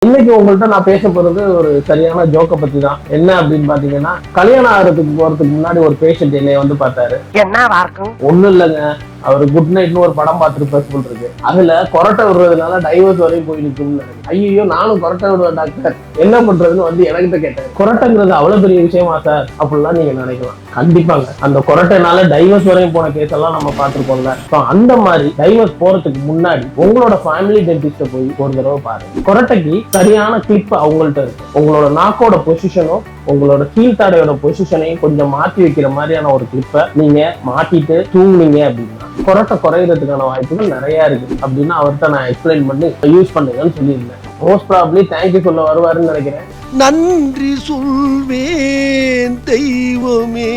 இன்னைக்கு உங்கள்கிட்ட நான் பேச போறது ஒரு சரியான ஜோக்க பத்தி தான். என்ன அப்படின்னு பாத்தீங்கன்னா, கல்யாணம் ஆகிறதுக்கு போறதுக்கு முன்னாடி ஒரு பேஷண்ட் என்னைய வந்து பார்த்தாரு. என்னவா இருக்கும்? ஒண்ணும் இல்லைங்க, அவரு குட் நைட்னு ஒரு படம் பார்த்துட்டு போல் இருக்கு. அதுல கொரட்டை விடுறதுனால டைவர்ஸ் வரையும் போய் நிற்கும்னு. ஐயோ நானும் கொரட்டை விடுவேன் டாக்டர், என்ன பண்றதுன்னு வந்து என்கிட்ட கேட்டேன். கொரட்டைங்கிறது அவ்வளவு பெரிய விஷயமா சார் அப்படிலாம் நீங்க நினைக்கலாம். கண்டிப்பாங்க, அந்த கொரட்டைனால டைவர்ஸ் வரையும் போன கேஸ் எல்லாம் நம்ம பார்த்திருக்கோம்ல. அந்த மாதிரி டைவர்ஸ் போறதுக்கு முன்னாடி உங்களோட ஃபேமிலி டென்டிஸ்ட போய் ஒரு தடவை பாருங்க. கொரட்டைக்கு சரியான கிளிப் அவங்கள்ட்ட இருக்கு. உங்களோட நாக்கோட பொசிஷனும் உங்களோட கீழ்த்தாடையோட பொசிஷனையும் கொஞ்சம் மாற்றி வைக்கிற மாதிரியான ஒரு கிளிப்பை நீங்க மாட்டிட்டு தூங்குனீங்க அப்படின்னா கொரட்டை குறையிறதுக்கான வாய்ப்புகள் நிறைய இருக்கு அப்படின்னு அவர்கிட்ட நான் எக்ஸ்பிளைன் பண்ணி யூஸ் பண்ணுங்கன்னு சொல்லியிருந்தேன். மோஸ்ட் ப்ராபப்லி தேங்க்யூ சொல்ல வருவாருன்னு நினைக்கிறேன். நன்றி சொல்வேன் தெய்வமே.